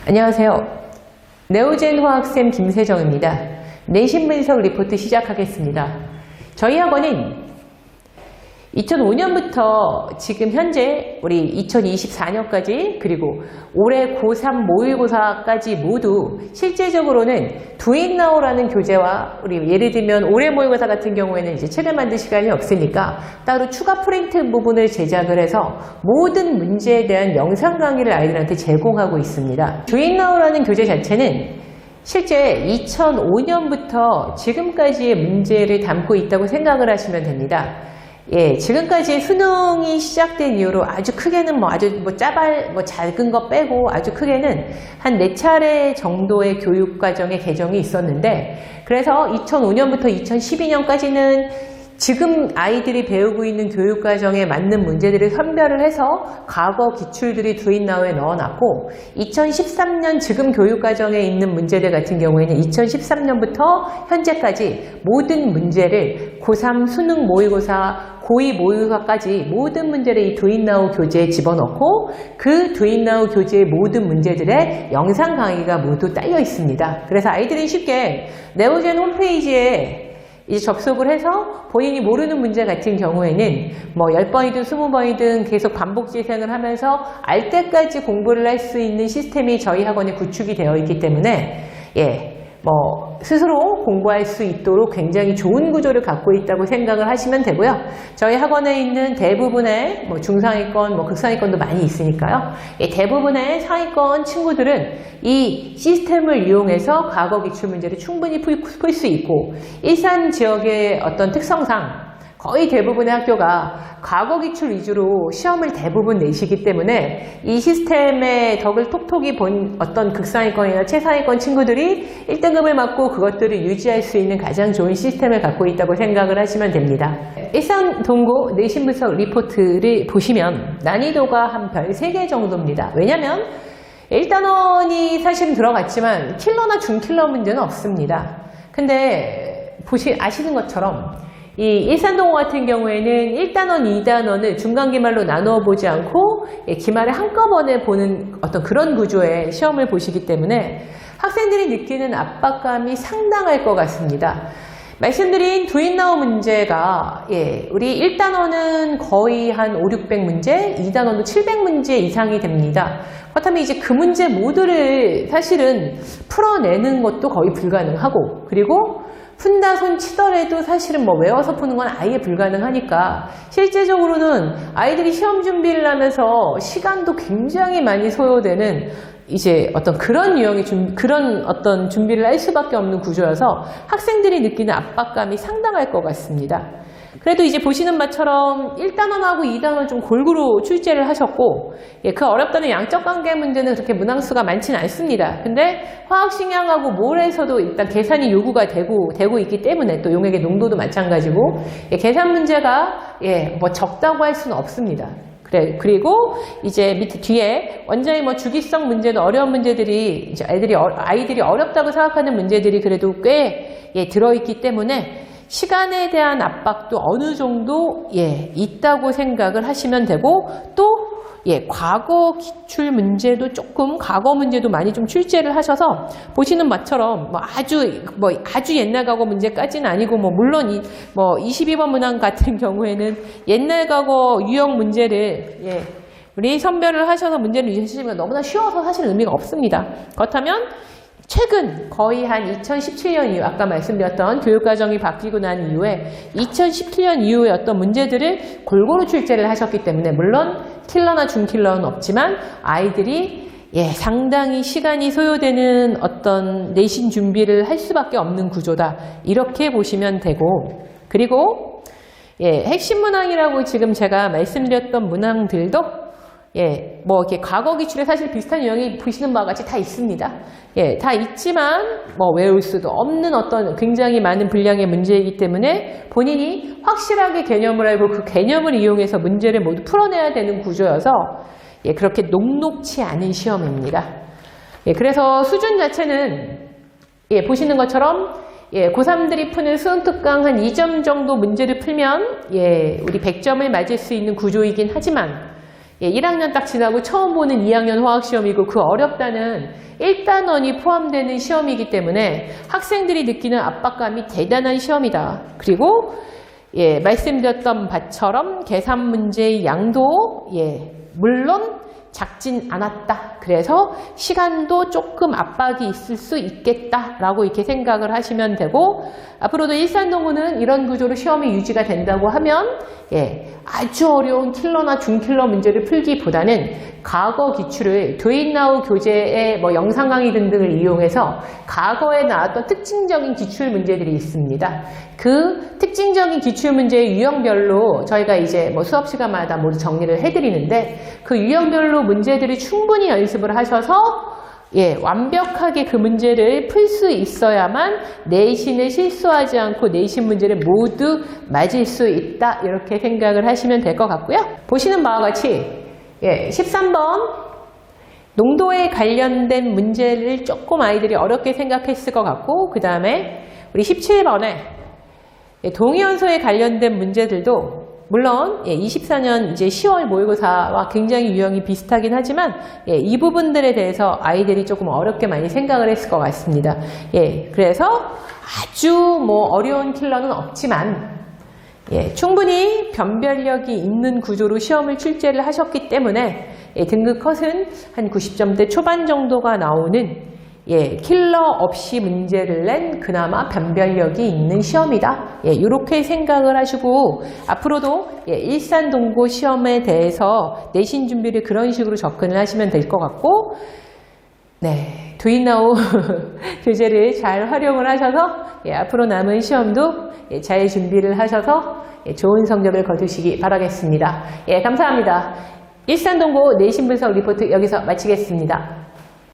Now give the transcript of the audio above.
안녕하세요. 네오젠 화학쌤 김세정입니다. 내신 분석 리포트 시작하겠습니다. 저희 학원은 2005년부터 지금 현재 우리 2024년까지 그리고 올해 고3 모의고사까지 모두 실제적으로는 두잇나오라는 교재와 우리 예를 들면 올해 모의고사 같은 경우에는 이제 책을 만들 시간이 없으니까 따로 추가 프린트 부분을 제작을 해서 모든 문제에 대한 영상 강의를 아이들한테 제공하고 있습니다. 두잇나오라는 교재 자체는 실제 2005년부터 지금까지의 문제를 담고 있다고 생각을 하시면 됩니다. 지금까지 수능이 시작된 이후로 아주 크게는 작은 거 빼고 아주 크게는 한 4차례 정도의 교육과정의 개정이 있었는데, 그래서 2005년부터 2012년까지는 지금 아이들이 배우고 있는 교육과정에 맞는 문제들을 선별을 해서 과거 기출들이 두잇나오에 넣어놨고, 2013년 지금 교육과정에 있는 문제들 같은 경우에는 2013년부터 현재까지 모든 문제를 고3 수능 모의고사, 고2 모의고사까지 모든 문제를 이 두잇나오 교재에 집어넣고 그 두잇나오 교재의 모든 문제들의 영상 강의가 모두 딸려 있습니다. 그래서 아이들이 쉽게 네오젠 홈페이지에 이제 접속을 해서 본인이 모르는 문제 같은 경우에는 10번이든 20번이든 계속 반복 재생을 하면서 알 때까지 공부를 할 수 있는 시스템이 저희 학원에 구축이 되어 있기 때문에 스스로 공부할 수 있도록 굉장히 좋은 구조를 갖고 있다고 생각을 하시면 되고요. 저희 학원에 있는 대부분의 중상위권, 극상위권도 많이 있으니까요. 대부분의 상위권 친구들은 이 시스템을 이용해서 과거 기출 문제를 충분히 풀 수 있고, 일산 지역의 어떤 특성상 거의 대부분의 학교가 과거 기출 위주로 시험을 대부분 내시기 때문에 이 시스템의 덕을 톡톡히 본 어떤 극상위권이나 최상위권 친구들이 1등급을 맞고 그것들을 유지할 수 있는 가장 좋은 시스템을 갖고 있다고 생각을 하시면 됩니다. 일산 동고 내신 분석 리포트를 보시면 난이도가 한 별 3개 정도입니다. 왜냐면 1단원이 사실은 들어갔지만 킬러나 중킬러 문제는 없습니다. 근데 아시는 것처럼 이 일산동고 같은 경우에는 1단원, 2단원을 중간기말로 나누어 보지 않고 기말에 한꺼번에 보는 어떤 그런 구조의 시험을 보시기 때문에 학생들이 느끼는 압박감이 상당할 것 같습니다. 말씀드린 두잇나오 문제가 우리 1단원은 거의 한 500-600 문제, 2단원도 700문제 이상이 됩니다. 그렇다면 이제 그 문제 모두를 사실은 풀어내는 것도 거의 불가능하고, 그리고 푼다 손 치더라도 사실은 외워서 푸는 건 아예 불가능하니까 실제적으로는 아이들이 시험 준비를 하면서 시간도 굉장히 많이 소요되는 이제 어떤 그런 유형의 그런 어떤 준비를 할 수밖에 없는 구조여서 학생들이 느끼는 압박감이 상당할 것 같습니다. 그래도 이제 보시는 바처럼 1단원하고 2단원 좀 골고루 출제를 하셨고, 그 어렵다는 양적 관계 문제는 그렇게 문항수가 많지는 않습니다. 근데 화학식량하고 몰에서도 일단 계산이 요구가 되고 있기 때문에, 또 용액의 농도도 마찬가지고, 계산 문제가 적다고 할 수는 없습니다. 그리고 이제 밑에 뒤에 완전히 주기성 문제는 어려운 문제들이 이제 아이들이 어렵다고 생각하는 문제들이 그래도 꽤 들어있기 때문에 시간에 대한 압박도 어느 정도 있다고 생각을 하시면 되고, 또 과거 기출 문제도 과거 문제도 많이 좀 출제를 하셔서 보시는 바처럼 아주 옛날 과거 문제까지는 아니고, 물론 22번 문항 같은 경우에는 옛날 과거 유형 문제를 우리 선별을 하셔서 문제를 유지하시면 너무나 쉬워서 사실 의미가 없습니다. 그렇다면 최근 거의 한 2017년 이후, 아까 말씀드렸던 교육과정이 바뀌고 난 이후에 2017년 이후의 어떤 문제들을 골고루 출제를 하셨기 때문에, 물론 킬러나 중킬러는 없지만 아이들이 상당히 시간이 소요되는 어떤 내신 준비를 할 수밖에 없는 구조다, 이렇게 보시면 되고, 그리고 핵심 문항이라고 지금 제가 말씀드렸던 문항들도 이렇게 과거 기출에 사실 비슷한 유형이 보시는 바와 같이 다 있습니다. 다 있지만 외울 수도 없는 어떤 굉장히 많은 분량의 문제이기 때문에 본인이 확실하게 개념을 알고 그 개념을 이용해서 문제를 모두 풀어내야 되는 구조여서 그렇게 녹록치 않은 시험입니다. 그래서 수준 자체는 보시는 것처럼 고3들이 푸는 수능특강 한 2점 정도 문제를 풀면 우리 100점을 맞을 수 있는 구조이긴 하지만, 예, 1학년 딱 지나고 처음 보는 2학년 화학시험이고 그 어렵다는 1단원이 포함되는 시험이기 때문에 학생들이 느끼는 압박감이 대단한 시험이다. 그리고 예, 말씀드렸던 바처럼 계산 문제의 양도 예, 물론 작진 않았다. 그래서 시간도 조금 압박이 있을 수 있겠다라고 이렇게 생각을 하시면 되고, 앞으로도 일산동구는 이런 구조로 시험이 유지가 된다고 하면 예, 아주 어려운 킬러나 중킬러 문제를 풀기보다는 과거 기출을 도잇나우 교재의 뭐 영상 강의 등등을 이용해서 과거에 나왔던 특징적인 기출 문제들이 있습니다. 그 특징적인 기출 문제의 유형별로 저희가 이제 뭐 수업 시간마다 모두 정리를 해드리는데, 그 유형별로 문제들을 충분히 연습을 하셔서 예, 완벽하게 그 문제를 풀 수 있어야만 내신을 실수하지 않고 내신 문제를 모두 맞을 수 있다, 이렇게 생각을 하시면 될 것 같고요. 보시는 바와 같이 예, 13번 농도에 관련된 문제를 조금 아이들이 어렵게 생각했을 것 같고, 그 다음에 우리 17번에 동위원소에 관련된 문제들도 물론 24년 이제 10월 모의고사와 굉장히 유형이 비슷하긴 하지만 이 부분들에 대해서 아이들이 조금 어렵게 많이 생각을 했을 것 같습니다. 그래서 아주 뭐 어려운 킬러는 없지만 충분히 변별력이 있는 구조로 시험을 출제를 하셨기 때문에 등급 컷은 한 90점대 초반 정도가 나오는 킬러 없이 문제를 낸 그나마 변별력이 있는 시험이다. 이렇게 생각을 하시고 앞으로도 일산동고 시험에 대해서 내신 준비를 그런 식으로 접근을 하시면 될 것 같고, 도잇나우 교재를 잘 활용을 하셔서 앞으로 남은 시험도 잘 준비를 하셔서 좋은 성적을 거두시기 바라겠습니다. 감사합니다. 일산동고 내신 분석 리포트 여기서 마치겠습니다.